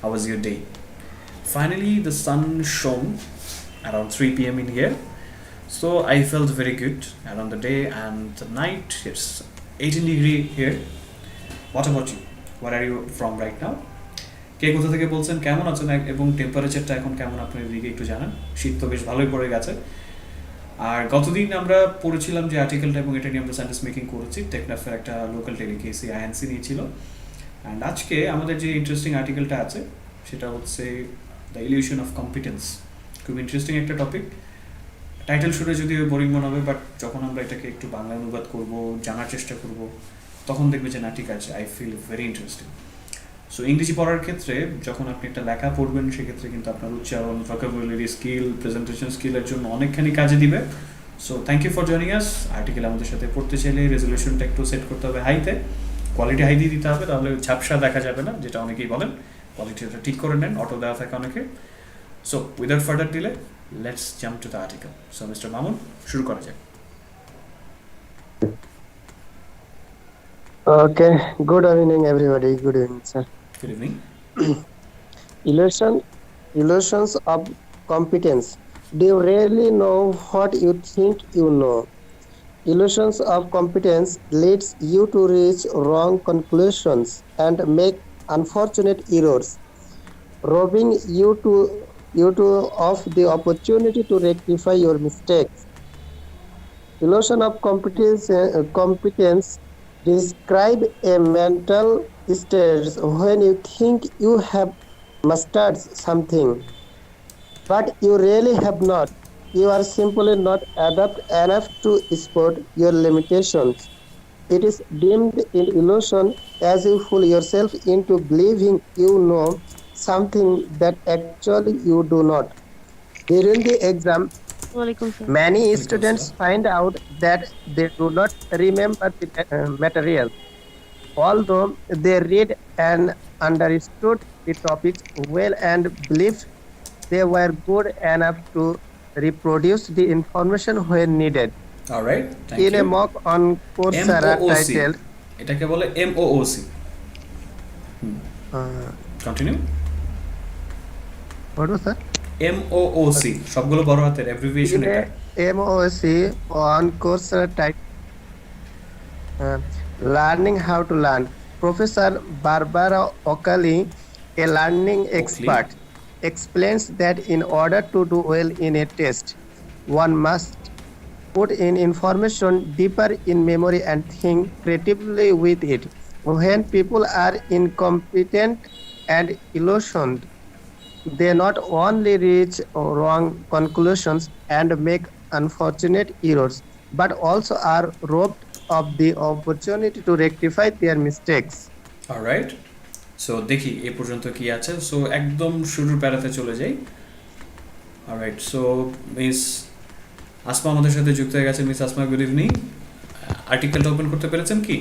How was your day? Finally, the sun shone around 3 p.m. in here, so I felt very good around the day and the night. It's 18 degree here. What about you? Where are you from right now? কে কোথা থেকে বলছেন, কেমন আছেন এবং টেম্পারেচারটা এখন কেমন আপনার দিকে একটু জানান। শীত তো বেশ ভালোই পড়ে গেছে। আর গতদিন আমরা পড়েছিলাম যে আর্টিকেলটা এবং এটা নিয়ে আমরা সেন্টেন্স মেকিং করেছি। টেকনাফের একটা লোকাল টেলিকেসি আইএনসি নিয়েছিল। অ্যান্ড আজকে আমাদের যে ইন্টারেস্টিং আর্টিকেলটা আছে সেটা হচ্ছে দ্য ইলিউশন অফ কম্পিটেন্স। খুব ইন্টারেস্টিং একটা টপিক। টাইটেল শুনে যদিও বোরিং মনে হবে, বাট যখন আমরা এটাকে একটু বাংলা অনুবাদ করব, জানার চেষ্টা করব, তখন দেখবে যে না ঠিক আছে, I feel very interesting. So ইংরেজি পড়ার ক্ষেত্রে যখন আপনি একটা লেখা পড়বেন সেক্ষেত্রে কিন্তু আপনার উচ্চারণ, ভোকাবুলারি স্কিল, প্রেজেন্টেশন স্কিলের জন্য অনেকখানি কাজে দিবে। So thank you for joining us. Article আমাদের সাথে পড়তে চাইলে রেজলিউশনটা একটু সেট করতে হবে হাইতে, কোয়ালিটি হাই দিয়ে দিতে হবে, তাহলে ঝাপসা দেখা যাবে না, যেটা অনেকেই বলেন। কোয়ালিটিটা ঠিক করে নেন, অটো দেওয়া থাকে অনেকে। So without further delay let's jump to the article. So mister Mamun, শুরু করা যাক। Okay, good evening, everybody. Good evening, sir. Good evening. Illusion, illusions of competence. Do you really know what you think you know? Illusions of competence leads you to reach wrong conclusions and make unfortunate errors, robbing you of the opportunity to rectify your mistakes. Illusion of competence describe a mental state when you think you have mastered something, but you really have not. You are simply not adept enough to spot your limitations. It is deemed an illusion as you fool yourself into believing you know something that actually you do not. During the exam, many students find out that they do not remember the material, although they read and understood the topics well and believed they were good enough to reproduce the information when needed. All right, thank In you. a mock on Coursera titled এটাকে বলে MOOC. Continue. What was that? MOOC সবগুলো বড় হাতের abbreviation এটা। MOOC on Coursera titled Learning How to Learn. Professor Barbara Oakley, a learning expert, explains that in order to do well in a test, one must put in information deeper in memory and think creatively with it. When people are incompetent and illusioned, they not only reach wrong conclusions and make unfortunate errors, but also are robbed of the opportunity to rectify their mistakes. Alright, so দেখি এ পর্যন্ত কি আছে। So একদম শুরুর প্যারাতে চলে যাই। Alright, so miss Asma আমাদের সাথে যুক্ত হয়ে গেছে। Miss Asma, good evening. আর্টিকেলটা ওপেন করতে পেরেছেন কি?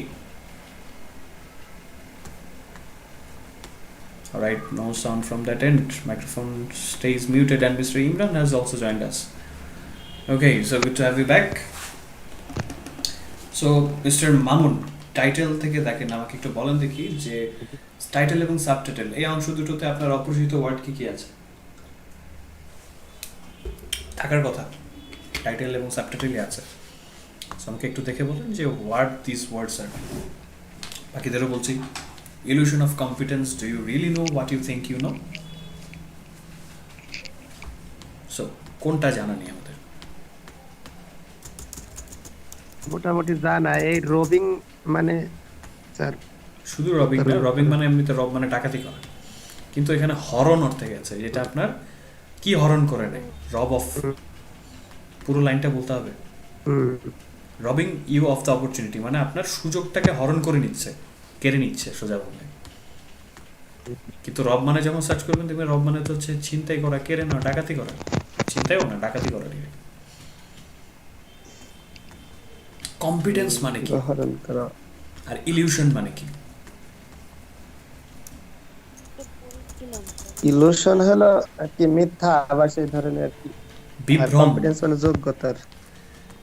Alright, no sound from that end. Microphone stays muted and Mr. Imran has also joined us. Okay, so good to have you back. So, Mr. Mamun, title থেকে দেখেন, আমাকে একটু বলেন দেখি যে টাইটেল এবং সাবটাইটেল এই অংশ দুটোতে আপনার অপরিচিত ওয়ার্ড কি কি আছে? থাকার কথা টাইটেল এবং সাবটাইটেলই আছে। সো আমাকে একটু দেখে বলেন যে হোয়াট দিস ওয়ার্ডস আর। বাকিদেরও বলছি, illusion of competence, do you really know what you think you know? So কোনটা জানা নেই আমাদের? মোটামুটি জানা এই রবিং মানে স্যার শুধু রবিং না, রবিং মানে এমনিতে রব মানে ডাকাতি করা, কিন্তু এখানে হরণ অর্থে গেছে, যেটা আপনার কি হরণ করে নেয়, রব অফ। পুরো লাইনটা বলতে হবে, রবিং ইউ অফ দ্য অপরচুনিটি, মানে আপনার সুযোগটাকে হরণ করে নিচ্ছে, কেড়ে নিচ্ছে সোজা বলে। কিন্তু রব মানে যখন সার্চ করবেন দেখবেন রব মানে তো হচ্ছে ছিনতাই করা, কেড়ে নেওয়া, ডাকাতি করা। ছিনতাইও না, ডাকাতি করা। কম্পিটেন্স মানে কি আর ইলিউশন মানে কি? ইলিউশন হলো কি মিথ্যা বা সেই ধরনের বিভ্রম। কম্পিটেন্স মানে যোগ্যতার,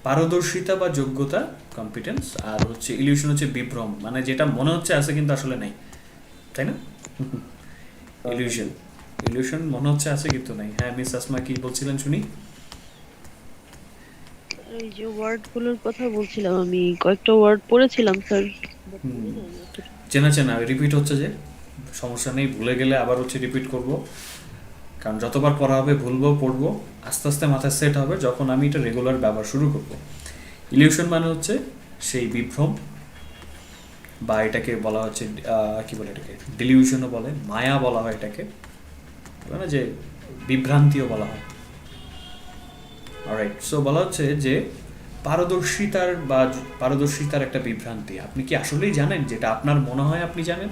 পারদর্শিতা বা যোগ্যতা কম্পিটেন্স, আর হচ্ছে ইলিউশন হচ্ছে বিভ্রম, মানে যেটা মনে হচ্ছে আছে কিন্তু আসলে নাই, তাই না? ইলিউশন, ইলিউশন মনে হচ্ছে আছে কিন্তু নাই। হ্যাঁ মিস আসমা কি বলছিলেন শুনি। এই যে ওয়ার্ড গুলোর কথা বলছিলাম, আমি কয়েকটা ওয়ার্ড পড়েছিলাম স্যার, বাট মনে নাই আসলে। চেনা চেনা রিপিট হচ্ছে যে, সমস্যা নেই, ভুলে গেলে আবার হচ্ছে রিপিট করব, কারণ যতবার পড়া হবে ভুলবো পড়বো, আস্তে আস্তে মাথায় সেট হবে যখন আমি এটা রেগুলার ব্যবহার শুরু করব। ইলিউশন মানে হচ্ছে সেই বিভ্রম, বা এটাকে বলা হচ্ছে কি বলে এটাকে, ডিলিউশনও বলে, মায়া বলা হয় এটাকে, বলে না যে বিভ্রান্তিও বলা হয়। অলরাইট, সো বলা হচ্ছে যে পারদর্শিতার একটা বিভ্রান্তি। আপনি কি আসলেই জানেন যেটা আপনার মনে হয় আপনি জানেন?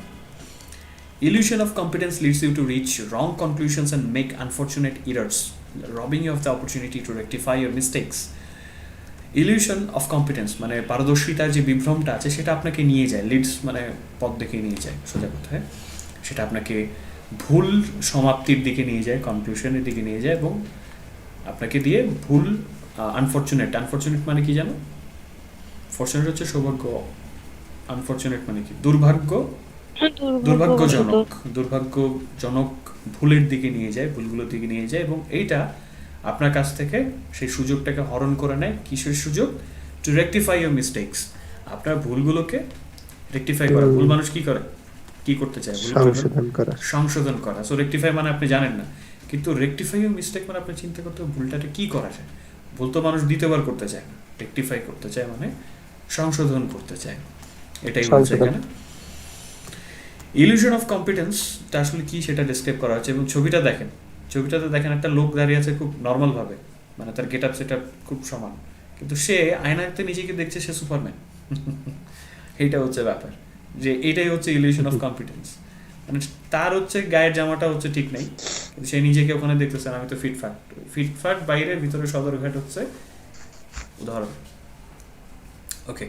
Illusion of competence leads you to reach wrong conclusions and make unfortunate errors, robbing you of the opportunity to rectify your mistakes. Illusion of competence মানে পারদর্শিতার যে বিভ্রমটা আছে সেটা আপনাকে নিয়ে যায়, লিডস মানে পথ দেখে নিয়ে যায়, সোজা কথায় সেটা আপনাকে ভুল সমাপ্তির দিকে নিয়ে যায়, কনক্লুশনের দিকে নিয়ে যায়, এবং আপনাকে দিয়ে ভুল আনফর্চুনেট মানে কি জানো? ফর্চুনেট হচ্ছে সৌভাগ্য, আনফর্চুনেট মানে কি দুর্ভাগ্য, দুর্ভাগ্যবশত। দুর্ভাগ্যজনক ভুলের দিকে নিয়ে যায়, ভুলগুলোর দিকে নিয়ে যায়, এবং এইটা আপনার কাছ থেকে সেই সুযোগটাকে হরণ করে নেয়। কিসের সুযোগ? টু রেকটিফাই ইউর মিস্টেকস, আপনার ভুলগুলোকে রেকটিফাই করা। ভুল মানুষ কি করে, কি করতে চায়? সংশোধন করা। সো রেকটিফাই মানে আপনি জানেন না, কিন্তু রেকটিফাই ইউর মিস্টেক মানে আপনি চিন্তা করতে হবে ভুলটাকে কি করা যায়। ভুল তো মানুষ দ্বিতীয়বার করতে চায় না, রেকটিফাই করতে চায় মানে সংশোধন করতে চায়, এটাই বলছে এখানে। ইলিউশন অফ কম্পিটেন্সটা আসলে কি সেটা ডিসক্রাইব করা হচ্ছে, এবং ছবিটাতে দেখেন একটা লোক দাঁড়িয়ে আছে খুব নর্মালভাবে, মানে তার গেট আপ সেট আপ খুব সমান, কিন্তু সে আয়নাতে নিজেকে দেখছে সে সুপারম্যান। এইটা হচ্ছে ব্যাপার, যে এটাই হচ্ছে ইলিউশন অফ কম্পিটেন্স। মানে তার হচ্ছে গায়ের জামাটা হচ্ছে ঠিক নেই, কিন্তু সে নিজেকে ওখানে দেখতেছে আমি তো ফিটফাট বাইরে, ভিতরে সদরঘাট হচ্ছে উদাহরণ। ওকে,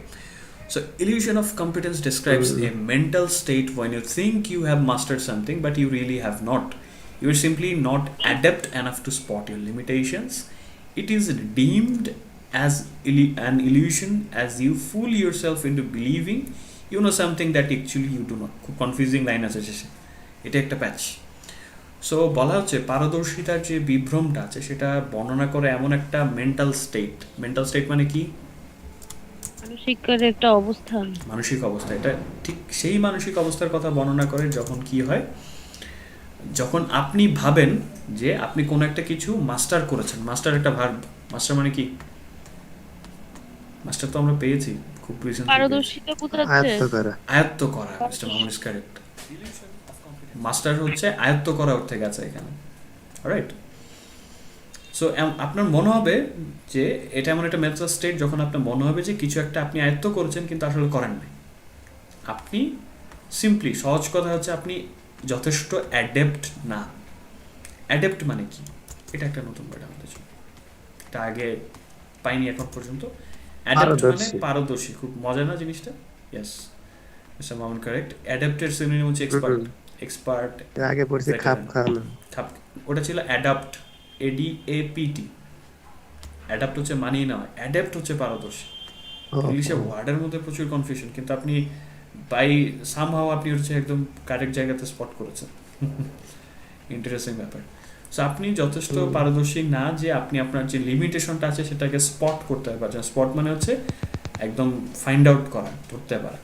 so illusion of competence describes a mental state when you think you have mastered something but you really have not. You are simply not adept enough to spot your limitations. It is deemed as an illusion as you fool yourself into believing you know something that actually you do not. খুব confusing line আছে শেষে, এটা একটা প্যাচ। So বলা হচ্ছে পারদর্শিতার যে বিভ্রমটা আছে সেটা বর্ণনা করে এমন একটা মেন্টাল স্টেট মানে কি? মানসিক অবস্থা। এটা ঠিক সেই মানসিক অবস্থার কথা বর্ণনা করে যখন কি হয়, যখন আপনি ভাবেন যে আপনি কোনো একটা কিছু মাস্টার করেছেন। মাস্টার একটা ভার্ব, মাস্টার মানে কি? মাস্টার তো আমরা পেয়েছি খুব রিসেন্টলি, পারদর্শিতা বোঝাচ্ছে। আয়ত্ত করা। Mister Mamun is correct, master হচ্ছে আয়ত্ত করা অর্থে গেছে এখানে। রাইট, সো আপনার মনে হবে যে এটা এমন একটা মেন্টাল স্টেট যখন আপনার মনে হবে যে কিছু একটা আপনি আয়ত্ত করেছেন কিন্তু আসলে করেন নাই। আপনি সিম্পলি, সহজ কথা হচ্ছে আপনি যথেষ্ট অ্যাডেপ্ট না। অ্যাডেপ্ট মানে কি? এটা একটা নতুন ওয়ার্ড আমাদের জন্য, এটা আগে পাইনি এখন পর্যন্ত। অ্যাডেপ্ট মানে পারদর্শী। খুব মজা না জিনিসটা? Yes, mister Mamun correct. অ্যাডাপ্টের সিনোনিম হচ্ছে এক্সপার্ট। আগে পড়ছি খাপ খাওয়ানো, ওটা ছিল অ্যাডাপ্ট, ADAPT। অ্যাডাপ্ট হচ্ছে মানিয়ে নেওয়া, অ্যাডাপ্ট হচ্ছে পারদর্শী। ইংলিশে ওয়ার্ডের মধ্যে প্রচুর কনফিউশন, কিন্তু আপনি বাই সামহাও আপনি হচ্ছে একদম কারেক্ট জায়গাতে স্পট করেছেন। ইন্টারেস্টিং ব্যাপার। সো আপনি যথেষ্ট পারদর্শী না যে আপনি আপনার যে লিমিটেশনটা আছে সেটাকে স্পট করতে পারছেন। স্পট মানে হচ্ছে একদম ফাইন্ড আউট করা, ধরতে পারা।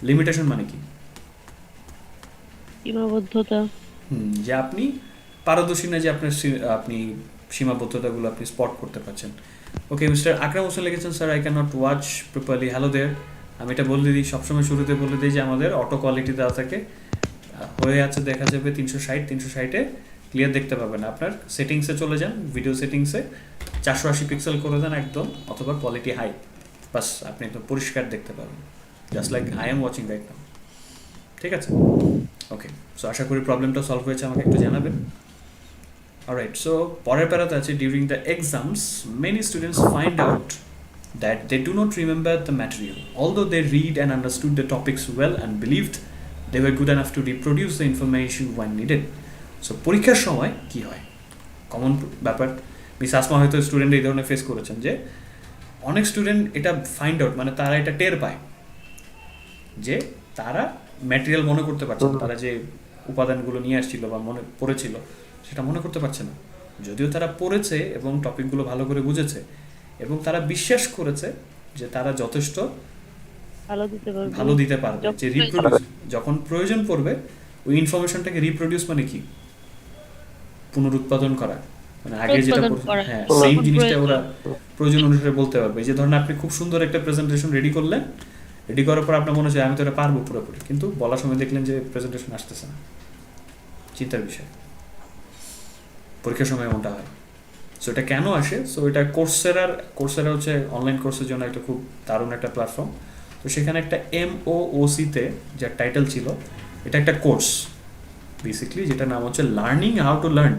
লিমিটেশন মানে কি? সীমাবদ্ধতা। যে আপনি পারদর্শী না, যে আপনি সীমাবদ্ধতাগুলো আপনি স্পট করতে পারছেন। ওকে, মিস্টার আকরাম হোসেন লিখেছেন, sir I can not watch properly. Hello there, আমি এটা বলে দিই, সবসময় শুরুতে বলে দিই যে আমাদের অটো কোয়ালিটি দেওয়া থাকে, হয়ে আছে দেখা যাবে 360-360-এ ক্লিয়ার দেখতে পাবেন। আপনার সেটিংসে চলে যান, ভিডিও সেটিংসে 480 পিক্সেল করে দেন একদম, অথবা কোয়ালিটি হাই, বাস আপনি একদম পরিষ্কার দেখতে পাবেন, just like I am watching right now. ঠিক আছে, ওকে। সো আশা করি প্রবলেমটা সলভ হয়েছে, আমাকে একটু জানাবেন। অলরাইট, সো পরের প্যারাতে আছে, during the exams many students find out that they do not remember the material, although they read and understood the topics well and believed they were good enough to reproduce the information when needed. So পরীক্ষার সময় কি হয়, common ব্যাপার, miss Asma হয়তো student এই ধরনের face করেছেন, যে অনেক স্টুডেন্ট এটা ফাইন্ড আউট মানে তারা এটা টের পায় যে তারা ম্যাটেরিয়াল মনে করতে পারছেন, তারা যে উপাদানগুলো নিয়ে আসছিল বা মনে পড়েছিল সেটা মনে করতে পারছে না, যদিও তারা পড়েছে এবং টপিকগুলো ভালো করে বুঝেছে এবং তারা বিশ্বাস করেছে যে তারা যথেষ্ট ভালো দিতে পারবে ভালো দিতে পারবে, যখন যে রিপ্রোডিউস যখন প্রয়োজন পড়বে ওই ইনফরমেশনটাকে রিপ্রোডিউস মানে কি, পুনরুৎপাদন করা, মানে আগে যেটা উৎপাদন করা হ্যাঁ সেম যখন জিনিসটা ওরা প্রয়োজন। প্রয়োজন অনুসারে বলতে পারবে। যে ধরেন আপনি খুব সুন্দর একটা প্রেজেন্টেশন রেডি করলেন, রেডি করার পর আপনার মনে হচ্ছে আমি তো এটা পারবো পুরোপুরি, কিন্তু বলার সময় দেখলেন যে প্রেজেন্টেশন আসতেছে না, চিন্তার বিষয়। পরীক্ষার সময় এমনটা হয়। সো এটা কেন আসে? সো এটা কোর্সেরা হচ্ছে অনলাইন কোর্সের জন্য একটা খুব দারুণ একটা প্ল্যাটফর্ম। তো সেখানে একটা MOOC-তে যার টাইটেল ছিল, এটা একটা কোর্স বেসিক্যালি, যেটা নাম হচ্ছে লার্নিং হাউ টু লার্ন।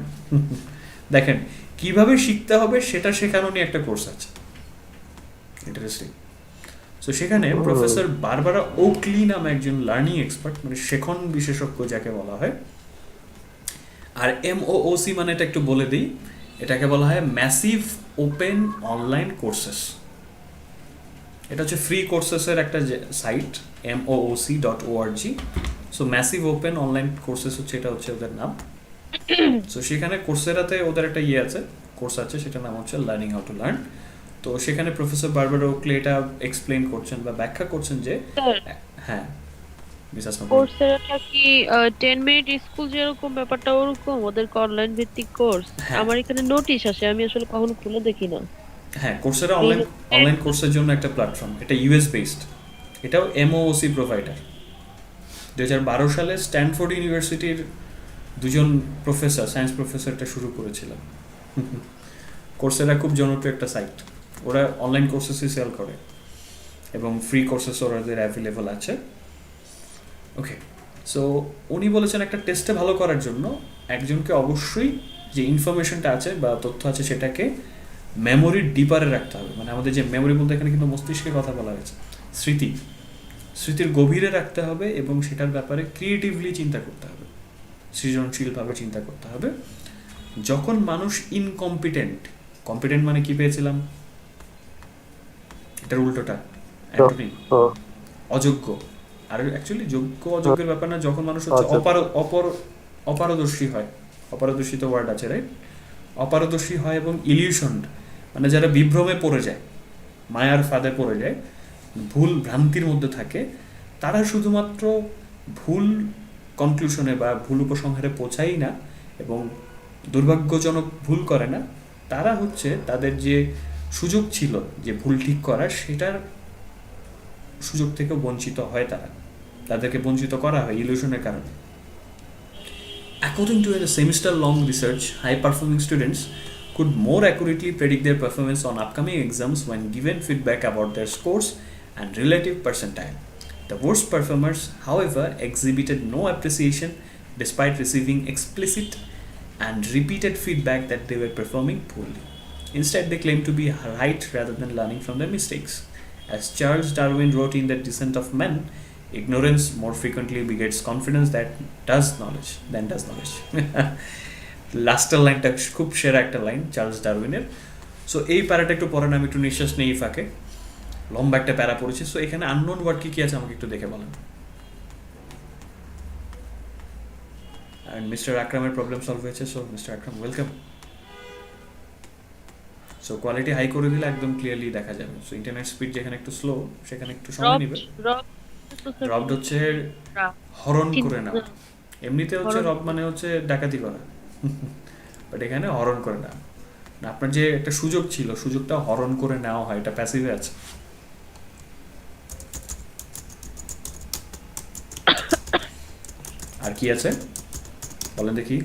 দেখেন কিভাবে শিখতে হবে সেটা শেখানো নিয়ে একটা কোর্স আছে, ইন্টারেস্টিং। সো সেখানে প্রফেসর বারবারা ওকলি নামে একজন লার্নিং এক্সপার্ট, মানে শেখন বিশেষজ্ঞ যাকে বলা হয়। আর MOOC মানে এটা একটু বলে দিই, এটাকে বলা হয় ম্যাসিভ ওপেন অনলাইন কোর্সেস। এটা হচ্ছে ফ্রি কোর্সেসের একটা site, mooc.org। So massive open online courses হচ্ছে, এটা হচ্ছে ওদের নাম। সো সেখানে কোর্সেরাতে ওদের একটা কোর্স আছে, সেটার নাম হচ্ছে লার্নিং হাউ টু লার্ন। তো সেখানে প্রফেসর বারবারা ওকলি এটা এক্সপ্লেন করছেন বা ব্যাখ্যা করছেন যে স্যার হ্যাঁ মিস আসমা বলুন। কোর্সেরাটা কি 10 মিনিট স্কুল যেরকম ব্যাপারটা ওরকম ওদের অনলাইন ভিত্তিক কোর্স? হ্যাঁ আমার এখানে নোটিশ আসে, আমি আসলে কখনো খুলে দেখি না। হ্যাঁ কোর্সেরা এই অনলাইন অনলাইন কোর্সের জন্য একটা প্ল্যাটফর্ম, এটা US বেসড, এটাও MOOC প্রোভাইডার। 2012 সালে স্ট্যানফোর্ড ইউনিভার্সিটির দুজন প্রফেসর, সায়েন্স প্রফেসর এটা শুরু করেছিলেন। কোর্সেরা খুব জনপ্রিয় একটা সাইট, ওরা অনলাইন কোর্সেসই সেল করে এবং ফ্রি কোর্সেস ওদের অ্যাভেলেবল আছে। ওকে, সো উনি বলেছেন একটা টেস্টে ভালো করার জন্য একজনকে অবশ্যই যে ইনফরমেশনটা আছে বা তথ্য আছে সেটাকে মেমোরির ডিপারে রাখতে হবে। মানে আমাদের যে মেমোরি বলতে এখানে কিন্তু মস্তিষ্কের কথা বলা হয়েছে, স্মৃতির গভীরে রাখতে হবে এবং সেটার ব্যাপারে ক্রিয়েটিভলি চিন্তা করতে হবে, সৃজনশীলভাবে চিন্তা করতে হবে। যখন মানুষ ইনকম্পিটেন্ট, কম্পিটেন্ট মানে কি পেয়েছিলাম, এটার উল্টোটা অ্যান্টোনি, অযোগ্য। আর অ্যাকচুয়ালি যোগ্য অযোগ্যের ব্যাপার না, যখন মানুষ হচ্ছে অপারদর্শী হয়, অপারদর্শী তো ওয়ার্ড আছে রাইট, অপারদর্শী হয় এবং ইলিউশন, মানে যারা বিভ্রমে পড়ে যায়, মায়ার ফাঁদে পড়ে যায়, ভুল ভ্রান্তির মধ্যে থাকে, তারা শুধুমাত্র ভুল কনক্লুশনে বা ভুল উপসংহারে পৌঁছাই না এবং দুর্ভাগ্যজনক ভুল করে না, তারা হচ্ছে তাদের যে সুযোগ ছিল যে ভুল ঠিক করার, সেটার সুযোগ থেকে বঞ্চিত হয়, তাদেরকে বঞ্চিত করা হয় ইলিউশনের কারণে। According to a semester-long research, high-performing students could more accurately predict their performance on upcoming exams when given feedback about their scores and relative percentile. The worst performers, however, exhibited no appreciation despite receiving explicit and repeated feedback that they were performing poorly. Instead, they claimed to be right rather than learning from their mistakes. As Charles Darwin wrote in The Descent of Man, ignorance more frequently begets confidence than does knowledge. লাস্টের লাইনটা খুব সেরা একটা line Charles ডারউইনের। So এই প্যারাটা একটু পরে আমি একটু নিঃশ্বাস নেই ফাঁকে, লম্বা একটা প্যারা পড়েছি। সো এখানে আননোন ওয়ার্ড কি কি আছে আমাকে একটু দেখে বলেন। অ্যান্ড মিস্টার আকরামের প্রবলেম সলভ হয়েছে। সো মিস্টার আকরাম ওয়েলকাম। সো কোয়ালিটি হাই করে দিলে একদম ক্লিয়ারলি দেখা যাবে। সো ইন্টারনেট স্পিড যেখানে একটু স্লো সেখানে একটু সময় নেবে। রব হচ্ছে হরণ করে না, এমনিতে হচ্ছে রব মানে হচ্ছে ডাকাতি করা, বাট এখানে হরণ করে না। আপনার যে একটা সুযোগ ছিল, সুযোগটা হরণ করে নেওয়া হয়, এটা প্যাসিভে আছে। আর কি আছে বলেন দেখি।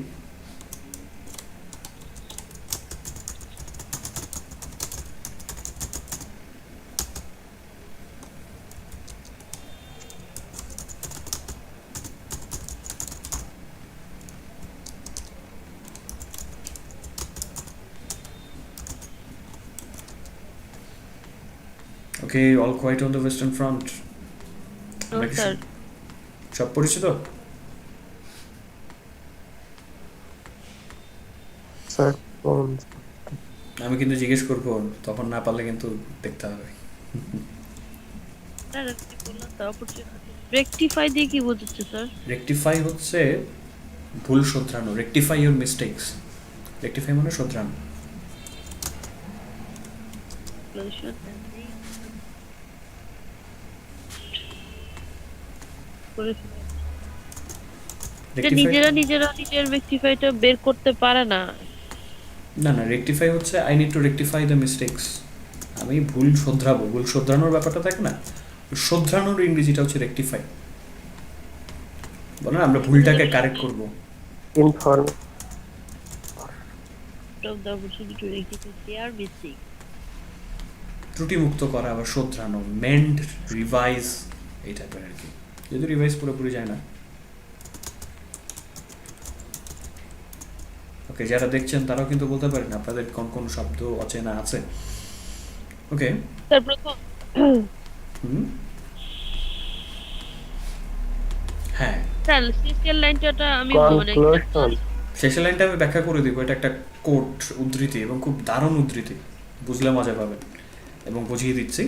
Okay, all quiet on the Western Front. সব পড়েছি তো? আমি কিন্তু জিজ্ঞেস করবো, তখন না পারলে কিন্তু দেখতে হবে। রেকটিফাই দিয়ে কি বোঝাচ্ছে স্যার? রেকটিফাই হচ্ছে ভুল শোধরানো, রেকটিফাই ইউর মিস্টেকস। রেকটিফাই মানে শোধরানো। Solution and the করে ফেলা। এটা রেকটিফাই নিজেরা নিজের রেকটিফাইটা বের করতে পারে না। না না, রেকটিফাই হচ্ছে I need to rectify the mistakes. আমি ভুল শোধরাবো, ভুল শোধরানোর ব্যাপারটা থাকে না, শোধরানোর ইংরেজিটা হচ্ছে রেকটিফাই। বলো না আমরা ভুলটাকে কারেক্ট করব। inform, of the opportunity to rectify their mistake. ত্রুটিমুক্ত করা বা শোধরানো, মেন্ড, রিভাইজ, এই টাইপের আর কি। যদি রিভাইজ পুরোপুরি যায় না। ওকে, যারা দেখছেন তারাও কিন্তু বলতে পারেন আপনাদের কোন কোন শব্দ অচেনা আছে। ওকে, স্যার প্রথম হুম, হ্যাঁ, স্যার শেষের লাইনটা আমি মানে conclusion, শেষের লাইনটা আমি ব্যাখ্যা করে দিব। এটা একটা কোট উদ্ধৃতি এবং খুব দারুণ উদ্ধৃতি, বুঝলে মজা পাবেন এবং বুঝিয়ে দিচ্ছি।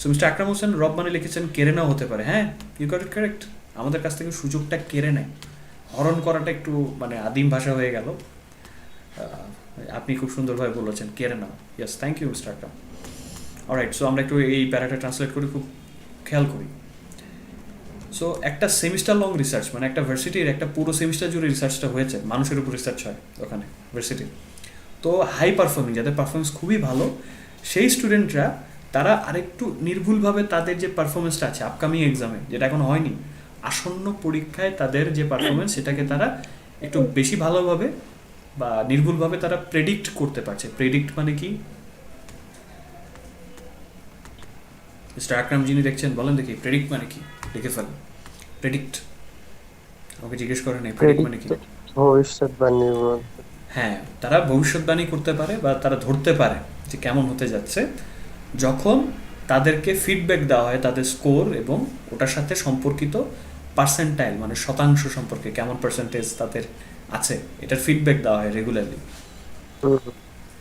সো মিস্টার আকরাম হোসেন রব মানে লিখেছেন কেড়ে নাও হতে পারে। হ্যাঁ, ইউ গট ইট কারেক্ট। আমাদের কাছ থেকে সুযোগটা কেড়ে নেয়। হরণ করাটা একটু মানে আদিম ভাষা হয়ে গেল। আপনি খুব সুন্দরভাবে বলেছেন কেড়ে নাও। Yes, thank you mister Akram. Alright, so আমরা একটু এই প্যারাটা ট্রান্সলেট করি, খুব খেয়াল করি। সো একটা সেমিস্টার লং রিসার্চ, মানে একটা ভার্সিটির একটা পুরো সেমিস্টার জুড়ে রিসার্চটা হয়েছে, মানুষের উপর রিসার্চ হয় ওখানে ভার্সিটির। তো হাই পারফর্মিং, যাদের পারফরমেন্স খুবই ভালো, সেই স্টুডেন্টরা তারা আরেকটু নির্ভুলভাবে তাদের যে পারফরমেন্সটা আছে আপকামিং এক্সামে, যেটা এখন হয়নি, আসন্ন পরীক্ষায় তাদের যে পারফরমেন্স সেটাকে তারা একটু বেশি ভালোভাবে বা নির্ভুলভাবে তারা প্রেডিক্ট করতে পারছে। প্রেডিক্ট মানে কি? মিস্টার আকরাম যিনি দেখছেন বলেন দেখি প্রেডিক্ট মানে কি, লিখে ফেলেন। প্রেডিক্ট, আমাকে জিজ্ঞেস করেন এই প্রেডিক্ট মানে কি। predict, ভবিষ্যৎবাণী, হ্যাঁ, তারা ভবিষ্যৎবাণী করতে পারে বা তারা ধরতে পারে যে কেমন হতে যাচ্ছে যখন তাদেরকে ফিডব্যাক দেওয়া হয় তাদের স্কোর এবং ওটার সাথে সম্পর্কিত পার্সেন্টাইল মানে শতাংশ সম্পর্কে কেমন পার্সেন্টেজ তাদের আছে, এটার ফিডব্যাক দেওয়া হয় রেগুলারলি।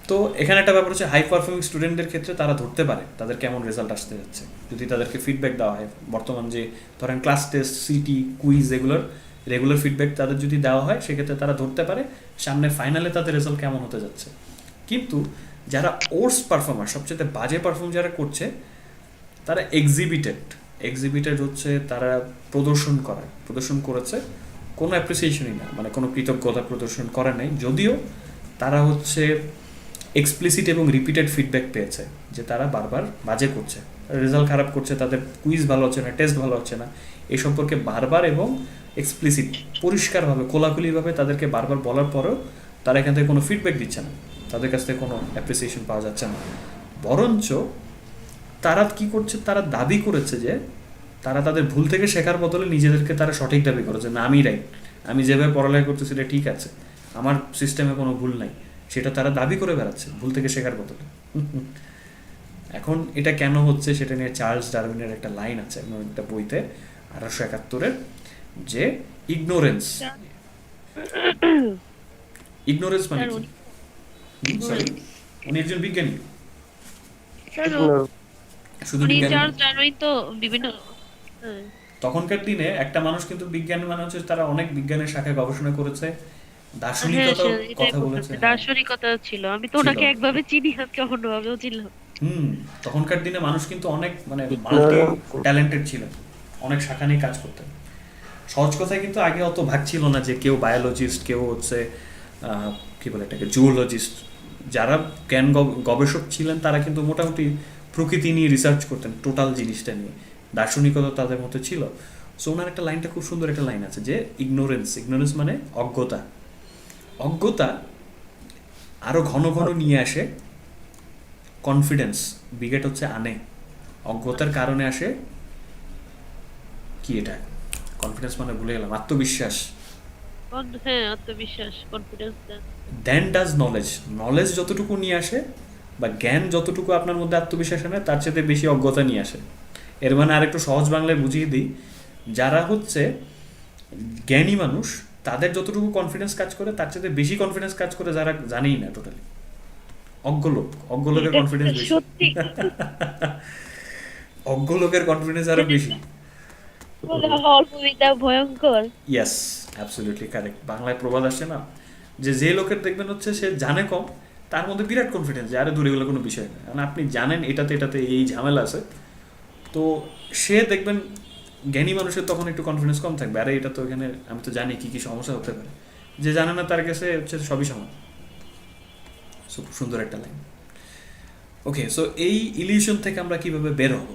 তো এখানে একটা ব্যাপার হচ্ছে হাই পারফর্মিং স্টুডেন্টদের ক্ষেত্রে তারা ধরতে পারে তাদের কেমন রেজাল্ট আসতে যাচ্ছে যদি তাদেরকে ফিডব্যাক দেওয়া হয়। বর্তমান যে ধরেন ক্লাস টেস্ট, সিটি, কুইজ, এগুলোর রেগুলার ফিডব্যাক তাদের যদি দেওয়া হয় সেক্ষেত্রে তারা ধরতে পারে সামনে ফাইনালে তাদের রেজাল্ট কেমন হতে যাচ্ছে। কিন্তু যারা ওর্স পারফর্মার, সবচেয়ে বাজে পারফর্ম যারা করছে, তারা এক্সিবিটেড হচ্ছে তারা প্রদর্শন করেছে, কোনো অ্যাপ্রিসিয়েশনই না, মানে কোনো কৃতজ্ঞতা প্রদর্শন করে নাই, যদিও তারা হচ্ছে এক্সপ্লিসিট এবং রিপিটেড ফিডব্যাক পেয়েছে যে তারা বারবার বাজে করছে, রেজাল্ট খারাপ করছে, তাদের কুইজ ভালো হচ্ছে না, টেস্ট ভালো হচ্ছে না, এই সম্পর্কে বারবার এবং এক্সপ্লিসিট পরিষ্কারভাবে খোলাখুলিভাবে তাদেরকে বারবার বলার পরেও তারা এখান থেকে কোনো ফিডব্যাক দিচ্ছে না, তাদের কাছ থেকে কোনো অ্যাপ্রিসিয়েশন পাওয়া যাচ্ছে না। বরঞ্চ তারা কি করছে, তারা দাবি করেছে যে তারা তাদের ভুল থেকে শেখার বদলে নিজেদেরকে তারা সঠিক দাবি করেছে, না আমি রাইট, আমি যেভাবে পড়ালেখা করতেছি সেটা ঠিক আছে, আমার সিস্টেমে কোনো ভুল নাই, সেটা তারা দাবি করে বেড়াচ্ছে ভুল থেকে শেখার বদলে। এখন এটা কেন হচ্ছে সেটা নিয়ে চার্লস ডারউইনের একটা লাইন আছে একটা বইতে 1871-এর, যে ইগনোরেন্স মানে কি? সরি, উনি একজন বিজ্ঞানী, শুধু বিজ্ঞানী। চার্লস ডারউইন তো বিভিন্ন তখনকার দিনে একটা মানুষ কিন্তু বিজ্ঞান মানে হচ্ছে তারা অনেক বিজ্ঞানের শাখায় গবেষণা করেছে, হ্যাঁ দার্শনিকতাও কথা বলেছে। হ্যাঁ, দার্শনিকতা ছিল, আমি তো ছিল। ওনাকে একভাবে চিনি, আজকে অন্যভাবেও চিনলাম। তখনকার দিনে মানুষ কিন্তু অনেক মানে মাল্টি ট্যালেন্টেড ছিলেন, অনেক শাখা নিয়ে কাজ করতেন। সহজ কথায় কিন্তু আগে অত ভাগ ছিল না যে কেউ বায়োলজিস্ট, কেউ হচ্ছে কি বলে এটাকে জুওলজিস্ট। যারা জ্ঞান গবেষক ছিলেন তারা কিন্তু মোটামুটি প্রকৃতি নিয়ে রিসার্চ করতেন, টোটাল জিনিসটা নিয়ে, দার্শনিকতা তাদের মধ্যে ছিল। সো ওনার একটা লাইনটা খুব সুন্দর একটা লাইন আছে যে ইগনোরেন্স মানে অজ্ঞতা আরো ঘন ঘন নিয়ে আসে কনফিডেন্স, বিগেট হচ্ছে আনে, অজ্ঞতার কারণে আসে কি, এটা কনফিডেন্স মানে ভুলে গেলাম, আত্মবিশ্বাস। হ্যাঁ, আত্মবিশ্বাস, কনফিডেন্স। দেন ডাজ নলেজ যতটুকু নিয়ে আসে বা জ্ঞান যতটুকু আপনার মধ্যে আত্মবিশ্বাস আনে তার চেয়ে বেশি অজ্ঞতা নিয়ে আসে। এর মানে আরেকটু সহজ বাংলায় বুঝিয়ে দিই, যারা হচ্ছে জ্ঞানী মানুষ তাদের যতটুকু কনফিডেন্স কাজ করে তার চেয়ে বেশি কনফিডেন্স কাজ করে যারা জানেই না টোটালি, অজ্ঞ লোকের কনফিডেন্স বেশি। সত্যি অজ্ঞ লোকের কনফিডেন্স আরো বেশি। বলে অল্প বিদ্যা ভয়ঙ্কর। Yes, absolutely correct. বাংলায় প্রবাদ আসছে না, যে যে লোকের দেখবেন হচ্ছে সে জানে কম, তার মধ্যে বিরাট কনফিডেন্স যে আরে দূরে গেলে কোনো বিষয় না, কারণ আপনি জানেন এটাতে এটাতে এই ঝামেলা আছে, তো সে দেখবেন জ্ঞানী মানুষের তখন একটু কনফিডেন্স কম থাকবে, আরে এটা তো এখানে আমি তো জানি কী কী সমস্যা হতে পারে। যে জানে না তার কাছে হচ্ছে সবই সমান। সো খুব সুন্দর একটা লাইন। ওকে, সো এই ইলিউশন থেকে আমরা কিভাবে বের হব,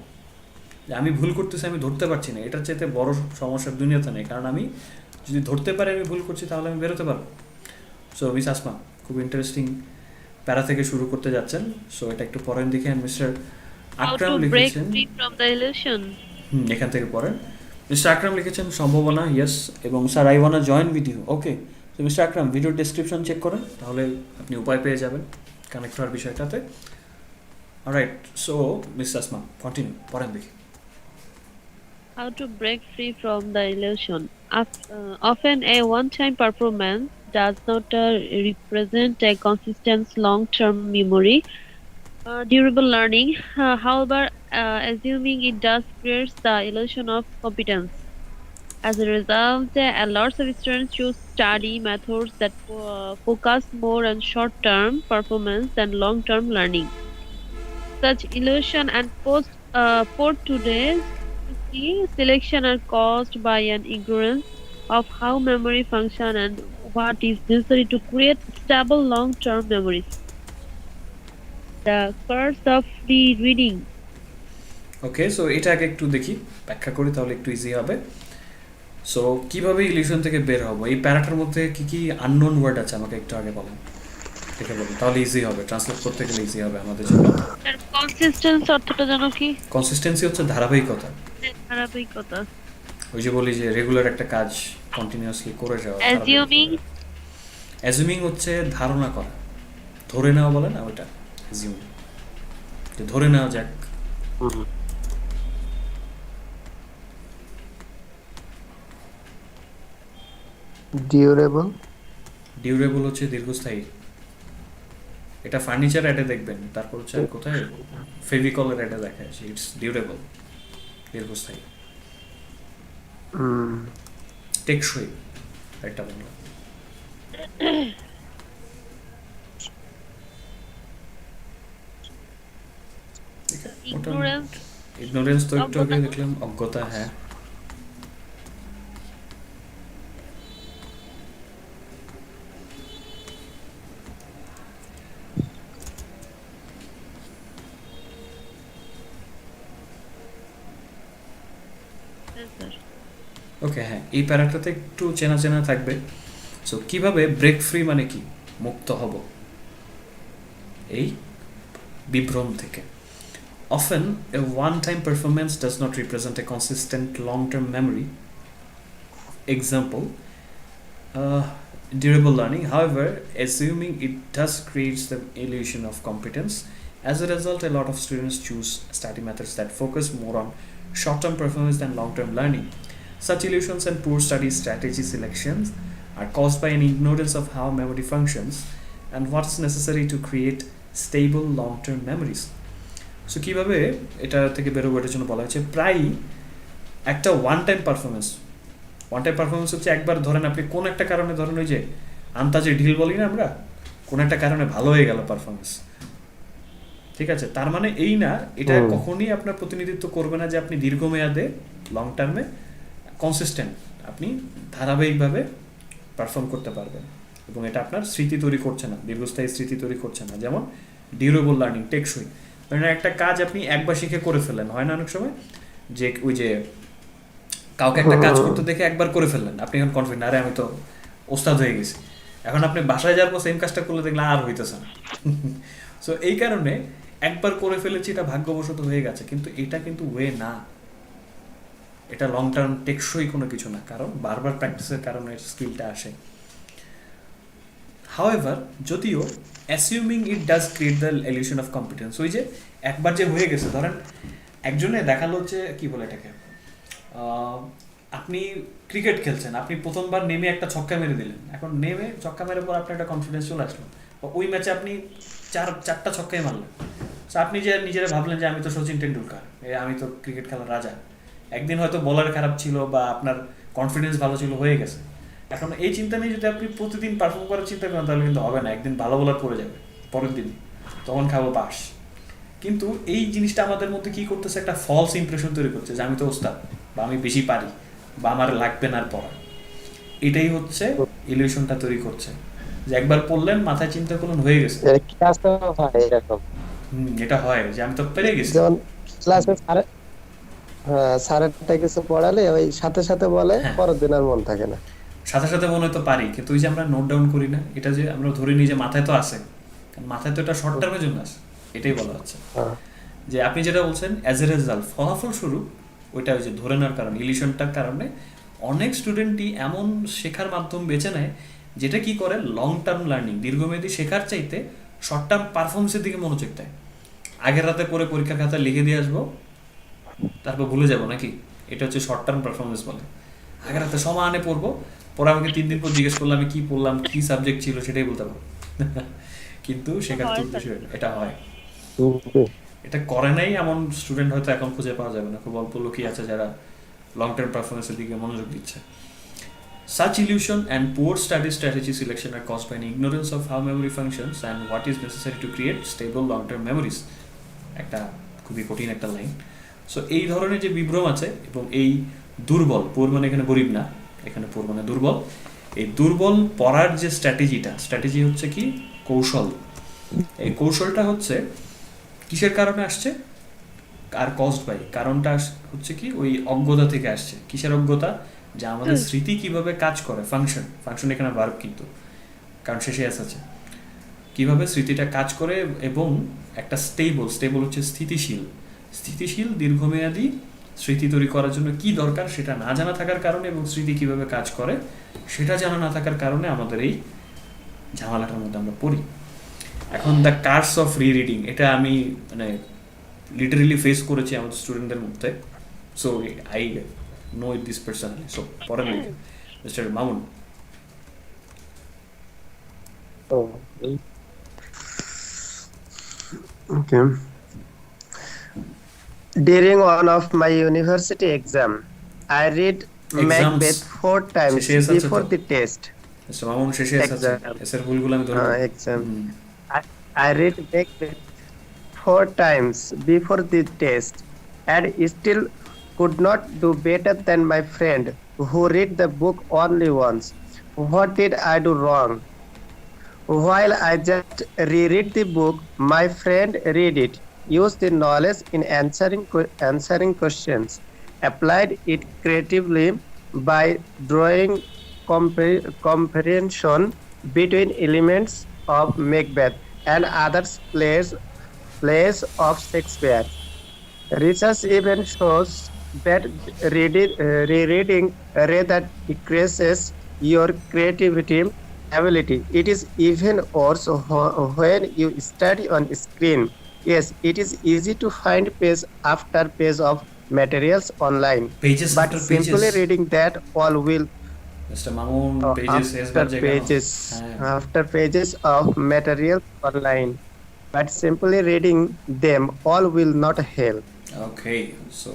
যে আমি ভুল করতেছি আমি ধরতে পারছি না, এটার চাইতে বড় সমস্যার দুনিয়াতে নেই, কারণ আমি যদি ধরতে পারি আমি ভুল করছি তাহলে আমি বেরোতে পারবো। সো মিস আসমা খুব ইন্টারেস্টিং প্যারা থেকে শুরু করতে যাচ্ছেন, সো এটা একটু পরেন দেখে mister How Akram to break লিখেছেন। free from the illusion. এখান থেকে পড়েন। মিস্টার আকরাম লিখেছেন সম্ভাবনা, ইয়েস, এবং sir I wanna join video. Okay, তো mister Akram video description check করেন, তাহলে আপনি উপায় পেয়ে যাবেন কানেক্ট হওয়ার বিষয়টাতে। Alright, so miss Asma continue, পড়েন দেখি। How to break free from the illusion. Often a one-time performance does not represent a consistent long-term memory, durable learning. However, assuming it does creates the illusion of competence. As a result, lots of students choose study methods that focus more on short-term performance than long-term learning. Such illusion and for today's selection are caused by an ignorance of how memory function and what is necessary to create stable long-term memories. The curse of free reading. Okay, so এটা আগে একটু দেখি, ব্যাখ্যা করি তাহলে একটু easy হবে। So কিভাবে ইলিউশন থেকে বের হবো, এই প্যারাটার মধ্যে কি কি আননোন ওয়ার্ড আছে আমাকে একটু আগে বলেন, দেখে বলুন, তাহলে ইজি হবে, ট্রান্সলেট করতে গেলে ইজি হবে আমাদের জন্য। তার consistency অর্থটা জানো কি? কনসিস্টেন্সি হচ্ছে ধারাবাহিকতা। ধারাবাহিকতা। ওই যে বলি যে রেগুলার একটা কাজ কন্টিনিউয়াসলি করে যাওয়া। Assuming অ্যাজুমিং হচ্ছে ধারণা করা, ধরে নেওয়া বলে না ওইটা, অ্যাজিউমিং, ধরে নেওয়া যাক। ডিউরেবল। ডিউরেবল হচ্ছে দীর্ঘস্থায়ী, এটা ফার্নিচার অ্যাডে দেখবেন, তারপর হচ্ছে কোথায় ফেভিকলের অ্যাডে দেখায়, ইটস ডিউরেবল, দীর্ঘস্থায়ী। টেকসই একটা বাংলা। ignorance ইগনোরেন্স তো একটু আগে অজ্ঞতা। দেখলাম, অজ্ঞতা, হ্যাঁ। ওকে, হ্যাঁ, এই প্যারাটাতে একটু চেনা চেনা থাকবে। সো কিভাবে ব্রেক ফ্রি মানে কি, মুক্ত হব এই বিভ্রম থেকে। Often, a one-time performance does not represent a consistent long-term memory. Example, durable learning. However, assuming it does creates the illusion of competence. As a result, a lot of students choose study methods that focus more on short-term performance than long-term learning. Such illusions and poor study strategy selections are caused by an ignorance of how memory functions and what is necessary to create stable long-term memories. So কীভাবে এটা থেকে বেরোবো, এটার জন্য বলা হয়েছে প্রায়ই একটা ওয়ান টাইম পারফরমেন্স হচ্ছে একবার ধরেন আপনি কোন একটা কারণে, ধরেন ওই যে আন্তাজে ঢিল বলি না আমরা, কোন একটা কারণে ভালো হয়ে গেল পারফরমেন্স, ঠিক আছে, তার মানে এই না, এটা কখনই আপনার প্রতিনিধিত্ব করবে না যে আপনি দীর্ঘমেয়াদে লং টার্মে কনসিস্টেন্ট আপনি ধারাবাহিকভাবে পারফর্ম করতে পারবেন, এবং এটা আপনার স্মৃতি তৈরি করছে না, দীর্ঘস্থায়ী স্মৃতি তৈরি করছে না। যেমন ডিউরেবল লার্নিং, টেকসই, মানে একটা কাজ আপনি একবার শিখে করে ফেললেন, হয় না অনেক সময় যে ওই যে কাউকে একটা কাজ করতে দেখে একবার করে ফেললেন, আপনি এখন কনফিডেন্ট, আরে আমি তো ওস্তাদ হয়ে গেছি, এখন আপনি বাসায় যাওয়ার পর সেম কাজটা করলে দেখলে আর হইতেছে না। সো এই কারণে একবার করে ফেলেছি, এটা ভাগ্যবশত হয়ে গেছে, কিন্তু এটা কিন্তু ওয়ে না, এটা লং টার্ম টেকসই কোনো কিছু না, কারণ বারবার প্র্যাকটিসের কারণে স্কিলটা আসে। However, যদিও assuming it does create the illusion of competence, ওই যে একবার যে হয়ে গেছে, ধরেন একজনে দেখালো হচ্ছে কি বলে এটাকে, আপনি ক্রিকেট খেলছেন, আপনি প্রথমবার নেমে একটা ছক্কা মেরে দিলেন, এখন নেমে ছক্কা মেরে পর আপনার একটা কনফিডেন্স চলে আসলো, ওই ম্যাচে আপনি চারটা ছক্কাই মারলেন, আপনি যে নিজেরা ভাবলেন যে আমি তো সচিন টেন্ডুলকার, আমি তো ক্রিকেট খেলার রাজা, একদিন হয়তো বলার খারাপ ছিল বা আপনার কনফিডেন্স ভালো ছিল, হয়ে গেছে। এখন এই চিন্তা নিয়ে যদি আপনি প্রতিদিন পারফর্ম করার চিন্তা করেন তাহলে কিন্তু হবে না, একদিন ভালো বলার পড়ে যাবে পরের দিন, তখন খাবো বাস। কিন্তু এই জিনিসটা আমাদের মধ্যে কি করতেছে, একটা ফলস ইমপ্রেশন তৈরি করছে যে আমি তো ওস্তাদ, বা আমি বেশি পারি, বা আমার লাগবে না আর পড়া। এটাই হচ্ছে ইলিউশনটা তৈরি করছে, যে একবার পড়লেন, মাথায় চিন্তা করলেন, হয়ে গেছে। ক্লাসে হয় এরকম, এটা হয় যে আমি তো পেরে গেছি। যেমন ক্লাসে স্যার, হ্যাঁ স্যারেরটা কিছু পড়ালে ওই সাথে সাথে বলে, হ্যাঁ, পরের দিন আর মন থাকে না। সাথে সাথে মনে হয় তো পারি, কিন্তু ওই যে আমরা নোট ডাউন করি না, এটা যে আমরা ধরে নিই যে মাথায় তো আছে, কারণ মাথায় তো এটা শর্ট টার্মের জন্য আছে, এটাই বলা হচ্ছে। হ্যাঁ, যে আপনি যেটা বলছেন অ্যাজ এ রেজাল্ট, ফলাফল স্বরূপ, ওইটা ওই যে ধরে নেওয়ার কারণে, ইলিউশনটার কারণে অনেক স্টুডেন্টই এমন শেখার মাধ্যম বেছে নেয় যেটা কি করে লং টার্ম লার্নিং, দীর্ঘমেয়াদী শেখার চাইতে শর্ট টার্ম পারফরমেন্সের দিকে মনোযোগ দেয়। আগের রাতে করে পরীক্ষার খাতা লিখে দিয়ে আসবো, তারপর ভুলে যাবো নাকি, এটা হচ্ছে শর্ট টার্ম পারফরমেন্স বলে। আগের রাতে সমানে পড়বো, পরে আমাকে 3 দিন পর জিজ্ঞেস করলাম আমি কি পড়লাম, কি সাবজেক্ট ছিল, সেটাই বলতে পারবো। কিন্তু শেখার তো হয় উদ্দেশ্য স্যার। এটা হয়। জি। এটা করে নাই এমন স্টুডেন্ট হয়তো এখন খুঁজে পাওয়া যাবে না, খুব অল্প লোকই আছে যারা লং টার্ম পারফরমেন্সের দিকে মনোযোগ দিচ্ছে। Such illusion and poor study strategy selection are caused by an ignorance of how memory functions and what is necessary to create stable long-term memories. একটা খুবই কঠিন একটা লাইন। সো এই ধরনের যে বিভ্রম আছে এবং এই দুর্বল, পোর মানে এখানে গরিব না, এখানে পোর মানে দুর্বল, এই দুর্বল পড়ার যে স্ট্র্যাটেজি হচ্ছে কি কৌশল। এই কৌশলটা হচ্ছে কিসের কারণে আসছে, আর কজড বাই, কারণটা হচ্ছে কি ওই অজ্ঞতা থেকে আসছে। কিসের অজ্ঞতা, যে আমাদের স্মৃতি কিভাবে কাজ করে, ফাংশন এখানে ভার্ব কিন্তু, কারণ শেষে আছে কিভাবে স্মৃতিটা কাজ করে, এবং একটা স্টেবল হচ্ছে স্থিতিশীল দীর্ঘমেয়াদী স্মৃতি তৈরি করার জন্য কি দরকার সেটা না জানা থাকার কারণে, এবং স্মৃতি কিভাবে কাজ করে সেটা জানা না থাকার কারণে আমাদের এই ঝামেলাটার মধ্যে আমরা পড়ি। এখন দ্য কার্স অফ রিডিং, এটা আমি মানে লিটারেলি ফেস করেছি আমাদের স্টুডেন্টদের মধ্যে। So I know it this personally. So পরের লিখে mister Mamun. Okay. During one of my university exam, I read exams Macbeth 4 times শেষে এসে আছে তো, before the test. Mister Mamun শেষে এসে আছে, Exam. এসের ভুলগুলো আমি ধরবো। Exam. I, I read Macbeth 4 times before the test, and still could not do better than my friend who read the book only once. What did I do wrong? While I just reread the book, my friend read it, used the knowledge in answering questions, applied it creatively by drawing comparison between elements of Macbeth and other plays of Shakespeare. Research even shows that rereading rather decreases your creativity ability. It is even worse when you study on screen. Yes, it is easy to find page after page of materials online, pages but after pages, simply reading that all will mister Mamun pages S বাজে কেন? হ্যাঁ, after pages of materials online, but simply reading them all will not help. Okay. So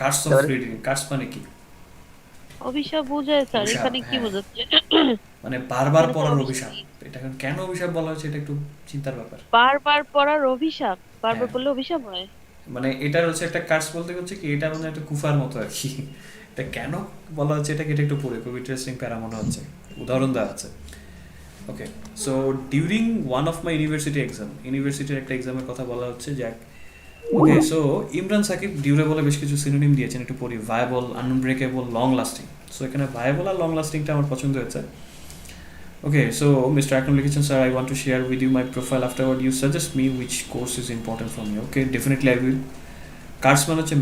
curse of Sorry? Reading, curse মানে কি? অভিশাপ বোঝায় sir, অভিশাপ, এখানে কি হ্যাঁ, বোঝাচ্ছে? মানে বারবার এখানে তো পড়ার অভিশাপ অভিশাপ। নেই। এটা এখন কেন অভিশাপ বলা হচ্ছে, এটা একটু চিন্তার ব্যাপার। বারবার পড়ার অভিশাপ, বারবার হ্যাঁ, পড়লে অভিশাপ হয়। মানে এটার হচ্ছে একটা কার্স বলতে হচ্ছে কি, এটা মানে একটা কুফার মতো আর কি। এটা কেন বলা হচ্ছে, এটাকে এটা একটু পড়ে খুব ইন্টারেস্টিং প্যারা মনে হচ্ছে, উদাহরণ দেওয়া আছে। Okay, so during one of my ইউনিভার্সিটির একটা এক্সামের কথা বলা হচ্ছে, যাক। ওকে, সো ইমরান সাকিব ডিউরেবলে বেশ কিছু সিনোনিম দিয়েছেন, একটু পড়ি। Viable, unbreakable, long lasting. So এখানে ভায়াবল আর লং লাস্টিংটা আমার পছন্দ হয়েছে। ওকে, সো মিস্টার আকরাম লিখেছেন, sir I want to share with you my profile afterward you suggest me which course is important for me. Okay, definitely I will. Curse মানে হচ্ছে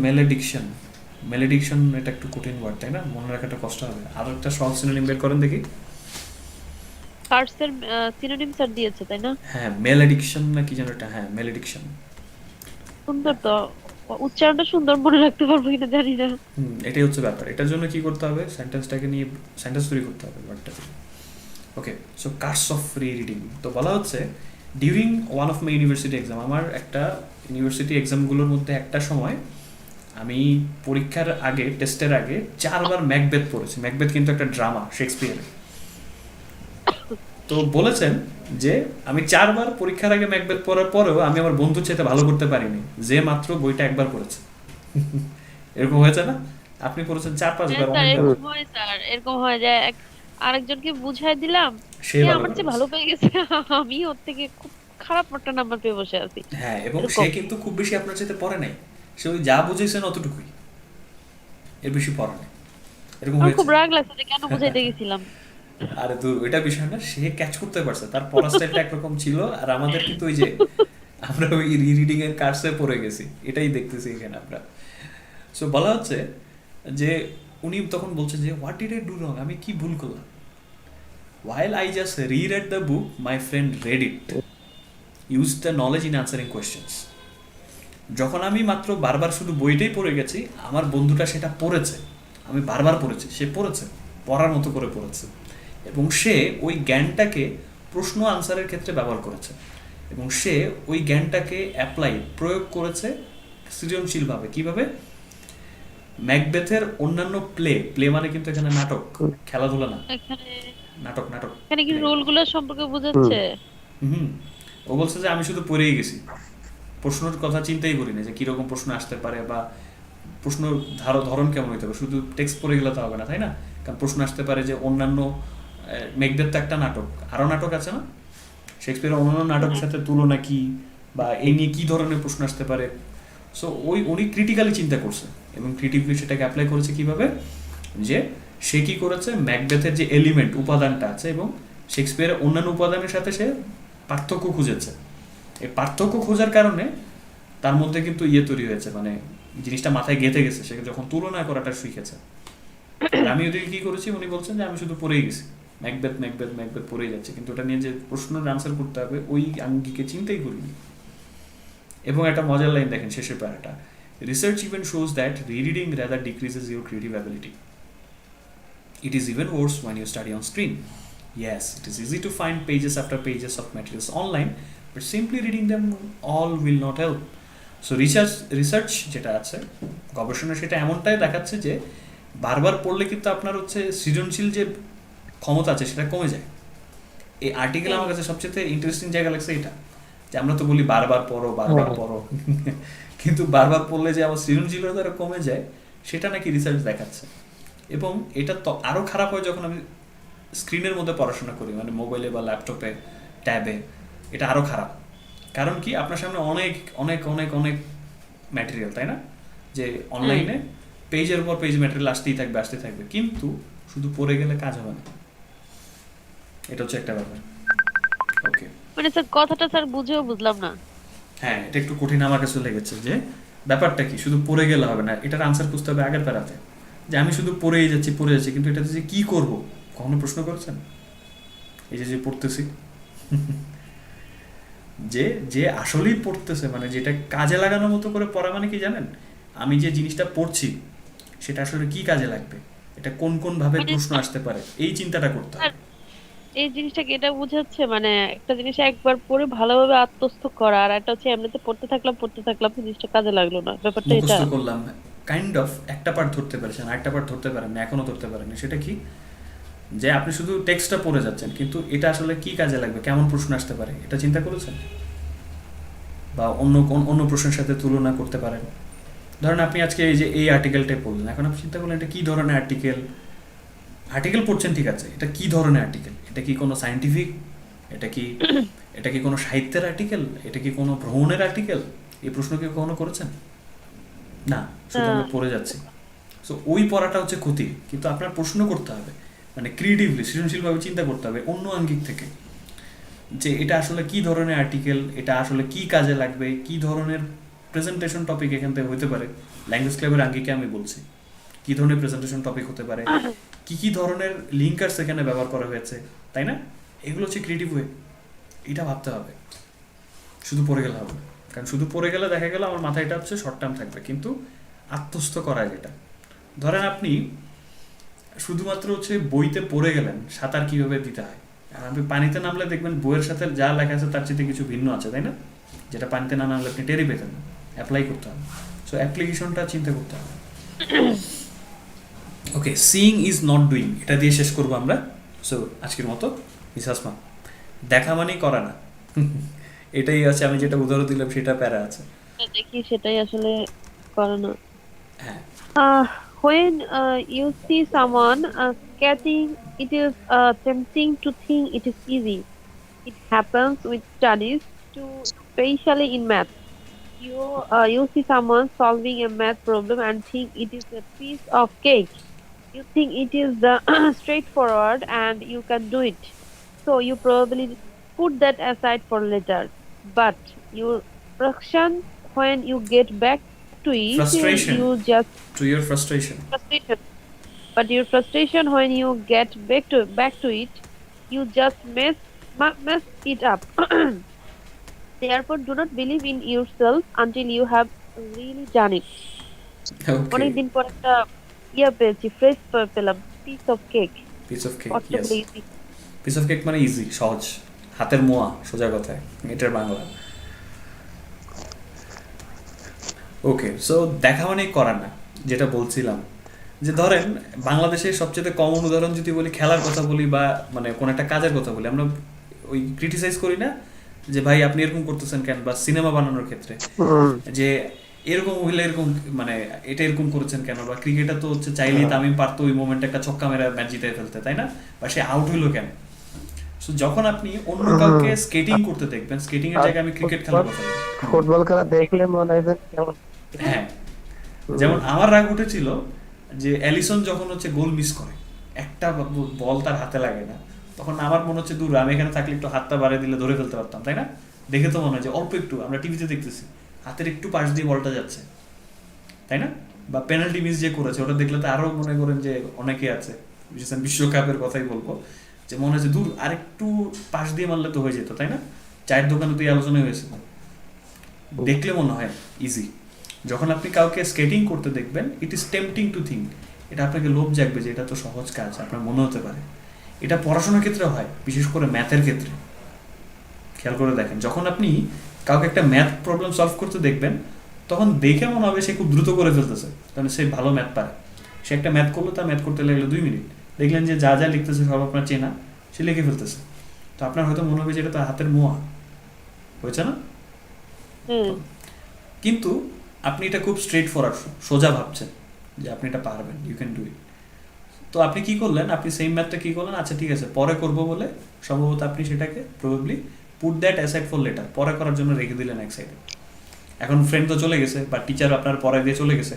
মেলেডিকশন, এটা একটু কঠিন ওয়ার্ড তাই না, মনে রাখাটা কষ্ট হবে। আর একটা সহজ সিনোনিম বের করেন দেখি। কার্সের সিনোনিম স্যার দিয়েছে তাই না? হ্যাঁ, মেলেডিকশন না কি যেন এটা, হ্যাঁ মেলেডিকশন। সুন্দর তো, উচ্চারণটা সুন্দর, মনে রাখতে পারবো কিনা জানি না। এটাই হচ্ছে ব্যাপার। এটার জন্য কি করতে হবে, সেন্টেন্সটাকে নিয়ে সেন্টেন্স তৈরি করতে হবে ওয়ার্ডটা থেকে। ওকে, সো কার্স অফ রিডিং, তো বলা হচ্ছে during one of my university exam, আমার একটা ইউনিভার্সিটি এক্সামগুলোর মধ্যে একটা সময় আমি পরীক্ষার আগে, টেস্টের আগে 4বার ম্যাকবেথ পড়েছি। ম্যাকবেথ কিন্তু একটা ড্রামা, শেক্সপিয়ারের। তো বলেছেন যে আমি 4বার পরীক্ষার আগে ম্যাকবেথ পড়ার পরেও আমি আমার বন্ধুর চাইতে ভালো করতে পারিনি, যে মাত্র বইটা একবার পড়েছে। এরকম হয়েছে না? আপনি পড়েছেন 4-5 বার, স্যার অনেকবার, এরকম হয়, স্যার এরকম হয় যে আরেকজনকে বুঝাই দিলাম, সে সে ভালো আমার চেয়ে করেছে। ভালো পেয়ে গেছে, আমি ওর থেকে খুব খারাপ একটা নাম্বার পেয়ে বসে আছি। হ্যাঁ, এবং সে এরকম। কিন্তু খুব বেশি আপনার চাইতে পড়ে নাই, সে ওই যা বুঝেছেন অতটুকুই, এর বেশি পড়ে নাই। এরকম আমার খুব হয়েছে। রাগ লাগছে যে কেন বুঝাইতে গেছিলাম। আরে দূর, ওইটা বিষয় না, সে ক্যাচ করতে পারছে, তার পড়ার স্টাইলটা একরকম ছিল, আর আমাদের কিন্তু ওই যে আমরা ওই রিডিং এর কার্সে পড়ে গেছি, এটাই দেখতেছি এখানে আমরা। সো বলা হচ্ছে যে উনি তখন বলছেন যে হোয়াট ডিড আই ডু রং, আমি কি ভুল করলাম? while I just reread the book, my friend read it, used the knowledge in answering questions. যখন আমি মাত্র বারবার শুধু বইটাই পড়ে গেছি, আমার বন্ধুটা সেটা পড়েছে, আমি বারবার পড়েছি, সে পড়েছে, পড়ার মতো করে পড়েছে, এবং সে ওই জ্ঞানটাকে প্রশ্ন আনসারের ক্ষেত্রে ব্যবহার করেছে, এবং সে ওই জ্ঞানটাকে অ্যাপ্লাই, প্রয়োগ করেছে সৃজনশীলভাবে। কিভাবে? ম্যাকবেথের অন্যান্য প্লে, প্লে মানে কিন্তু এখানে নাটক, খেলাধুলা না, এখানে নাটক, নাটক, এখানে কি প্লে। রোলগুলো সম্পর্কে বোঝাচ্ছে? হুম, ও বলছে যে আমি শুধু পড়েই গেছি, প্রশ্নের কথা চিন্তাই করি না যে কীরকম প্রশ্ন আসতে পারে, বা প্রশ্ন ধরন কেমন হইতে হবে। শুধু টেক্সট পড়ে গেলে তো হবে না, তাই না? কারণ প্রশ্ন আসতে পারে যে অন্যান্য, মেঘদের তো একটা নাটক, আরও নাটক আছে না, শেক্সপিয়ারের অন্যান্য নাটকের সাথে তুলনা কি, বা এই নিয়ে কী ধরনের প্রশ্ন আসতে পারে। সো উনি ক্রিটিক্যালি চিন্তা করছে, এবং ক্রিটিভলি সেটাকে অ্যাপ্লাই করেছে কিভাবে, যে সে কী করেছে, ম্যাকবেথের যে এলিমেন্ট, উপাদানটা আছে, এবং শেক্সপিয়ারের অন্যান্য উপাদানের সাথে সে পার্থক্য খুঁজেছে। এই পার্থক্য খোঁজার কারণে তার মধ্যে কিন্তু তৈরি হয়েছে, মানে জিনিসটা মাথায় গেঁথে গেছে, সে যখন তুলনা করাটা শিখেছে। আর আমি ওদিকে কী করেছি, উনি বলছেন যে আমি শুধু পড়েই গেছি, ম্যাকবেথ ম্যাকবেথ ম্যাকবেথ পড়েই যাচ্ছে, কিন্তু ওটা নিয়ে যে প্রশ্নের আনসার করতে হবে ওই আঙ্গিকে চিন্তাই করিনি। এবং একটা মজার লাইন দেখেন শেষের প্যারাটা, research even shows that reading rather decreases your creative ability. It is even worse when you study on screen. Yes, it is easy to find pages after pages of materials online, but simply reading them all will not help. So research যেটা আছে, গবেষণা, সেটা এমনটাই দেখাচ্ছে যে বারবার পড়লে কিন্তু আপনার হচ্ছে সৃজনশীল যে ক্ষমতা আছে সেটা কমে যায়। এই আর্টিকেল আমার কাছে সবচেয়ে ইন্টারেস্টিং জায়গা লাগছে এটা, যে আমরা তো বলি বারবার পড়ো, বারবার পড়ো, কিন্তু বারবার পড়লে যে আমার সৃজনশীলতা কমে যায়, সেটা নাকি রিসার্চ দেখাচ্ছে। এবং এটা তো আরও খারাপ হয় যখন আমি স্ক্রিনের মধ্যে পড়াশোনা করি, মানে মোবাইলে বা ল্যাপটপে, ট্যাবে, এটা আরও খারাপ। কারণ কি, আপনার সামনে অনেক অনেক অনেক অনেক ম্যাটেরিয়াল, তাই না? যে অনলাইনে পেজের পর পেজ ম্যাটেরিয়াল আসতেই থাকবে, আসতে থাকবে, কিন্তু শুধু পড়ে গেলে কাজ হবে না। এটা হচ্ছে একটা ব্যাপার। ওকে, মানে স্যার কথাটা স্যার বুঝেও বুঝলাম না। হ্যাঁ, এটা একটু কঠিন আমার কাছে লেগেছে, যে ব্যাপারটা কি, শুধু পড়ে গেলে হবে না, এটার আনসার খুঁজতে হবে আগের প্যারাতে, যে আমি শুধু পড়েই যাচ্ছি, পড়ে যাচ্ছি, কিন্তু এটাতে যে কী করবো, কখনো প্রশ্ন করেছেন? এই যে পড়তেছি, যে যে আসলেই পড়তেছে, মানে যেটা কাজে লাগানোর মতো করে পড়া, মানে কি জানেন, আমি যে জিনিসটা পড়ছি সেটা আসলে কি কাজে লাগবে, এটা কোন কোন ভাবে মানে প্রশ্ন আসতে পারে, এই চিন্তাটা করতে স্যার হবে। এই জিনিসটাকে এটা বোঝাচ্ছে, মানে একটা জিনিস একবার পড়ে ভালোভাবে আত্মস্থ করা, আর একটা হচ্ছে এমনিতে পড়তে থাকলাম জিনিসটা কাজে লাগলো না, ব্যাপারটা এটা। মুখস্থ করলাম, কাইন্ড অফ একটা পার্ট ধরতে পেরেছেন, আরেকটা পার্ট ধরতে পারেন না, এখনো ধরতে পারেননি। সেটা কি, যে আপনি শুধু টেক্সটটা পড়ে যাচ্ছেন, কিন্তু এটা আসলে কি কাজে লাগবে, কেমন প্রশ্ন আসতে পারে, এটা চিন্তা করেছেন? বা অন্য প্রশ্নের সাথে তুলনা করতে পারেন। ধরেন আপনি আজকে এই যে এই আর্টিকেলটাই পড়লেন, এখন আপনি চিন্তা করলেন এটা কী ধরনের আর্টিকেল পড়ছেন, ঠিক আছে, এটা কী ধরনের আর্টিকেল, এটা কি কোনো সায়েন্টিফিক, এটা কি এটা কি কোনো সাহিত্যের আর্টিকেল, এটা কি কোনো ভ্রমণের আর্টিকেল, এই প্রশ্ন কি কখনো করেছেন? না, শুধু আমরা পড়ে যাচ্ছি। সো ওই পড়াটা হচ্ছে ক্ষতি, কিন্তু আপনার প্রশ্ন করতে হবে, মানে ক্রিয়েটিভলি, সৃজনশীলভাবে চিন্তা করতে হবে অন্য আঙ্গিক থেকে, যে এটা আসলে কি ধরনের আর্টিকেল, এটা আসলে কি কাজে লাগবে, কি ধরনের প্রেজেন্টেশন টপিক এখান থেকে হতে পারে। ল্যাঙ্গুয়েজ ক্লাবের আঙ্গিকে আমি বলছি কি ধরনের প্রেজেন্টেশন টপিক হতে পারে, কি ধরনের লিঙ্কার্স এখানে ব্যবহার করা হয়েছে, তাই না? এগুলো হচ্ছে ক্রিয়েটিভ ওয়ে, এটা ভাবতে হবে, শুধু পড়ে গেলে হবে না। কারণ শুধু পড়ে গেলে দেখা গেল আমার মাথায় এটা হচ্ছে শর্ট টার্ম থাকবে, কিন্তু আত্মস্থ করা যেটা, ধরেন আপনি শুধুমাত্র হচ্ছে বইতে পড়ে গেলেন সাঁতার কীভাবে দিতে হয়, আর আপনি পানিতে নামলে দেখবেন বইয়ের সাথে যা লেখা আছে তার চেয়ে কিছু ভিন্ন আছে, তাই না? যেটা পানিতে না নামলে আপনি টেরি পেতেন না, অ্যাপ্লাই করতে হবে। সো অ্যাপ্লিকেশনটা চিন্তা করতে হবে। ওকে, সিইং ইজ নট ডুইং, এটা দিয়ে শেষ করবো আমরা। সো আজকের মতো মিস আসমা, দেখা মানেই করা না। এটাই আছে, আমি যেটা উদাহরণ দিলাম সেটা প্যারা আছে। দেখি সেটাই আসলে করে না। হ্যাঁ, Uh, when you see someone skating, it is tempting to think it is easy. It happens with studies too, especially in math. You see someone solving a math problem and think it is a piece of cake. You think it is the straightforward and you can do it. So you probably put that aside for later. But your reaction when you get back to it, frustration, you just to your frustration. frustration. But your frustration when you get back to it, you just mess it up. Therefore, do not believe in yourself until you have really done it. Okay, অনেকদিন পর একটা পেয়েছি, fresh পেলাম, piece of cake. Piece of cake, কষ্ট yes. বলে easy। Piece of cake মানে easy, সহজ, হাতের মোয়া, সোজা কথায় এটার বাংলা। ওকে, সো দেখা মানে করা না, যেটা বলছিলাম যে ধরেন বাংলাদেশের সবচেয়ে কমন উদাহরণ যদি বলি, খেলার কথা বলি বা মানে কোন একটা কাজের কথা বলি, আমরা ওই ক্রিটিসাইজ করি না যে ভাই আপনি এরকম করতেছেন কেন, বা সিনেমা বানানোর ক্ষেত্রে যে এরকম হইলে এরকম মানে এটা এরকম করেছেন কেন, বা ক্রিকেটার তো হচ্ছে চাইলেই তামিম পারতো ওই মোমেন্টে একটা ছক্কা মেরে ম্যাচ জিতে ফেলতে, তাই না, বা সে আউট হইলো কেন। সো যখন আপনি অন্য কাউকে স্কেটিং করতে দেখবেন, স্কেটিং এর আর জায়গায় আমি ক্রিকেট খেলার কথা বলি। ফুটবল খেলা দেখলে মনে হয় যে কেমন। হ্যাঁ, যেমন আমার রাগ উঠেছিল যে অ্যালিসন যখন হচ্ছে গোল মিস করে, একটা বল তার হাতে লাগে না, তখন আমার মনে হচ্ছে দূর, আমি এখানে থাকলে একটু হাতটা বাড়িয়ে দিলে ধরে ফেলতে পারতাম, তাই না। দেখে তো মনে হয় যে অল্প একটু, আমরা টিভিতে দেখতেছি হাতের একটু পাশ দিয়ে বলটা যাচ্ছে, তাই না। বা পেনাল্টি মিস যে করেছে ওটা দেখলে তো আরো মনে করেন যে অনেকে আছে, বিশেষ করে বিশ্বকাপের কথাই বলবো, যে মনে হচ্ছে দূর আরেকটু পাশ দিয়ে মারলে তো হয়ে যেত, তাই না। চায়ের দোকানে তো এই আলোচনা হয়েছে, দেখলে মনে হয় ইজি। যখন আপনি কাউকে স্কেটিং করতে দেখবেন, it is tempting to think, এটা আপনাকে লোভ জাগবে যে এটা তো সহজ কাজ, আপনার মনে হতে পারে। এটা পড়াশোনার ক্ষেত্রে হয়, বিশেষ করে ম্যাথের ক্ষেত্রে। খেয়াল করে দেখেন, যখন আপনি কাউকে একটা ম্যাথ প্রবলেম সলভ করতে দেখবেন, তখন দেখে মনে হবে সে খুব দ্রুত করে ফেলতেছে, কারণ সে ভালো ম্যাথ পারে। সে একটা ম্যাথ করলো, তার ম্যাথ করতে লাগলো 2 মিনিট, দেখলেন যে যা যা লিখতেছে সব আপনার চেনা, সে লিখে ফেলতেছে। তো আপনার হয়তো মনে হবে যে এটা তার হাতের মোয়া, হয়েছে না। কিন্তু আপনি এটা খুব স্ট্রেট ফরওয়ার্ড, সোজা ভাবছেন যে আপনি এটা পারবেন, ইউ ক্যান ডু ইট। তো আপনি কি করলেন, আপনি সেম ম্যাথটা কি করলেন, আচ্ছা ঠিক আছে পরে করব বলে সম্ভবত আপনি সেটাকে probably put that aside for letter, পরে করার জন্য রেখে দিলেন এক সাইডে। এখন ফ্রেন্ড তো চলে গেছে, বা টিচার আপনার পরে দিয়ে চলে গেছে,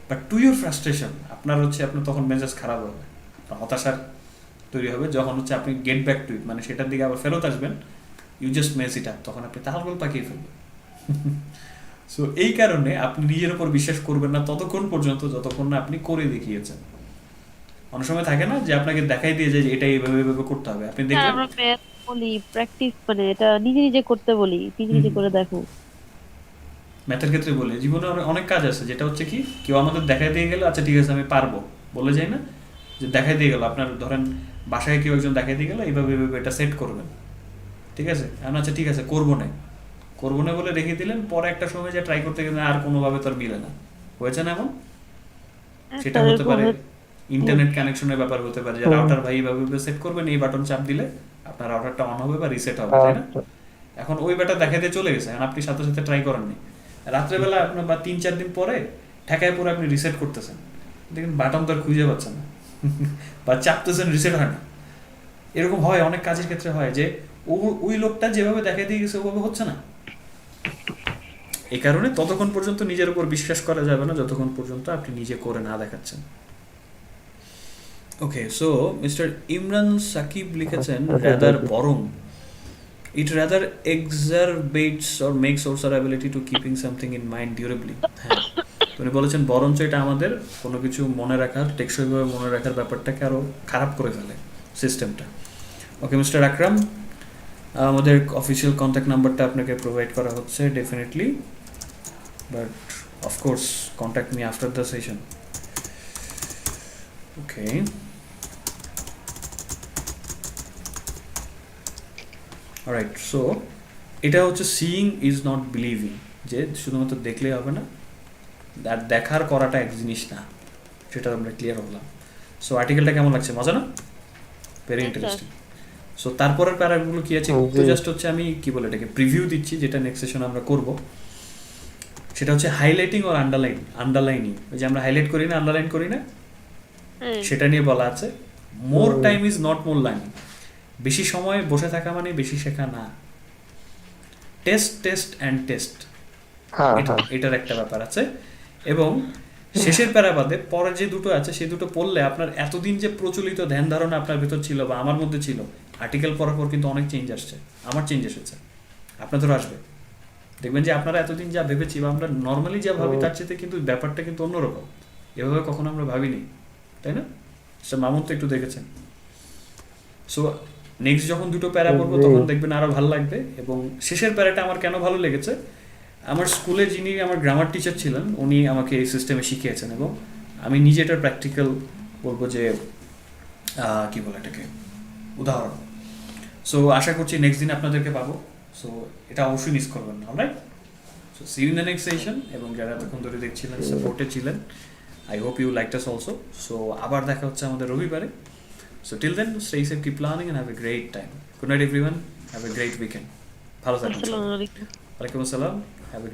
বাট টু ইউর ফ্রাস্ট্রেশন, আপনার হচ্ছে আপনার তখন মেজাজ খারাপ হবে, হতাশার তৈরি হবে, যখন হচ্ছে আপনি গেট ব্যাক টু ইট, মানে সেটার দিকে আবার ফেরত আসবেন, you just mess it up, তখন আপনি তালগোল পাকিয়ে ফেলবেন। সো এই কারণে আপনি নিজের উপর বিশ্বাস করবেন না ততক্ষণ পর্যন্ত যতক্ষণ না আপনি করে দেখিয়েছেন। অনেক সময় থাকে না যে আপনাকে দেখাই দিয়ে যায় যে এটা এইভাবে এইভাবে করতে হবে, আপনি দেখলেন। আমরা ম্যাথ বলি প্র্যাকটিস, মানে এটা নিজে নিজে করতে বলি, নিজে নিজে করে দেখো। ম্যাথের ক্ষেত্রে বলি, জীবনে অনেক কাজ আছে যেটা হচ্ছে কি কেউ আমাদের দেখাই দিয়ে গেল, আচ্ছা ঠিক আছে আমি পারবো বলে যায় না, যে দেখাই দিয়ে গেল, আপনার ধরেন বাসায় কেউ একজন দেখাই দিয়ে গেল এইভাবে এইভাবে এটা সেট করবেন, ঠিক আছে, এখন আচ্ছা ঠিক আছে করবো না, করবো না বলে রেখে দিলেন, পরে একটা সময় যে ট্রাই করতে গেলে আর কোনোভাবে তো আর মিলে না, হয়েছে না এমন। সেটা হতে পারে ইন্টারনেট কানেকশনের ব্যাপার, হতে পারে যে রাউটার ভাই এইভাবে সেট করবেন, এই বাটন চাপ দিলে আপনার রাউটারটা অন হবে বা রিসেট হবে, তাই না। এখন ওই ব্যাটা দেখা দিয়ে চলে গেছে, এখন আপনি সাথে সাথে ট্রাই করেননি, রাত্রেবেলা আপনার বা 3-4 দিন পরে ঠেকায় পরে আপনি রিসেট করতেছেন, দেখেন বাটন তো আর খুঁজে পাচ্ছেন না, বা চাপতেছেন রিসেট হয় না। এরকম হয় অনেক কাজের ক্ষেত্রে হয় যে ওই লোকটা যেভাবে দেখা দিয়ে গেছে ওভাবে হচ্ছে না। এই কারণে ততক্ষণ পর্যন্ত নিজের উপর বিশ্বাস করা যাবে না যতক্ষণ পর্যন্ত আপনি নিজে করে না দেখাচ্ছেন। ওকে, সো মিস্টার ইমরান সাকিব লিখেছেন রাদার বরং, it rather exacerbates or makes our ability to keeping something in mind durably. হ্যাঁ, উনি বলেছেন বরঞ্চ এটা আমাদের কোনো কিছু মনে রাখার, টেকসইভাবে মনে রাখার ব্যাপারটাকে আরও খারাপ করে ফেলে, সিস্টেমটা। ওকে মিস্টার আকরাম, আমাদের অফিসিয়াল কন্ট্যাক্ট নাম্বারটা আপনাকে প্রোভাইড করা হচ্ছে definitely, but of course contact me after the session. Okay, alright, so এটা হচ্ছে সিইং ইজ নট বিলিভিং, যে শুধুমাত্র দেখলেই হবে না, আর দেখার করাটা এক জিনিস না, সেটা আমরা ক্লিয়ার হলাম। সো আর্টিকেলটা কেমন লাগছে, মজা না? Very Yes, sir. Interesting. So তারপরের প্যারাগুলো কি আছে, একটু জি। জাস্ট হচ্ছে আমি কি বলে এটাকে প্রিভিউ দিচ্ছি, যেটা নেক্সট সেশন আমরা করব। সেটা হচ্ছে হাইলাইটিং আর আন্ডারলাইনিং। ওই যে আমরা হাইলাইট করি না, আন্ডারলাইন করি না, হ্যাঁ, সেটা নিয়ে বলা আছে। More hmm. Time is not more learning. বেশি সময় বসে থাকা মানে বেশি শেখা না। টেস্ট টেস্ট অ্যান্ড টেস্ট, হ্যাঁ হ্যাঁ এটার একটা ব্যাপার আছে। এবং শেষের প্যারা বাদে পরে যে দুটো আছে, সেই দুটো পড়লে আপনার এতদিন যে প্রচলিত ধ্যান ধারণা আপনার ভেতর ছিল বা আমার মধ্যে ছিল, আর্টিকেল পড়ার পর কিন্তু অনেক চেঞ্জ আসছে। আমার চেঞ্জ এসেছে, আপনাদেরও আসবে। দেখবেন যে আপনারা এতদিন যা ভেবেছি বা আমরা নর্মালি যা ভাবি তার চেয়ে কিন্তু ব্যাপারটা কিন্তু অন্যরকম। এভাবে কখনো আমরা ভাবিনি, তাই না? সে মামুন তো একটু দেখেছেন। সো নেক্সট যখন দুটো প্যারা পড়বো জি। তখন দেখবেন আরও ভালো লাগবে। এবং শেষের প্যারাটা আমার কেন ভালো লেগেছে, আমার স্কুলে যিনি আমার গ্রামার টিচার ছিলেন উনি আমাকে এই সিস্টেমে শিখিয়েছেন, এবং আমি নিজে এটার প্র্যাকটিক্যাল বলবো যে কি বলে এটাকে উদাহরণ। সো আশা করছি নেক্সট দিন আপনাদেরকে পাবো। সো এটা অবশ্যই মিস করবেন না, alright? So see in the next session. এবং যারা এতক্ষণ ধরে দেখছিলেন, সাপোর্টে ছিলেন, I hope you liked us also. So আবার দেখা হচ্ছে আমাদের রবিবারে। So till then, stay safe, keep planning, and have a great time. Good night, everyone. Have a great weekend. ভালো থাকুন। আসসালামু আলাইকুম। ওয়ালাইকুম আসসালাম। Have a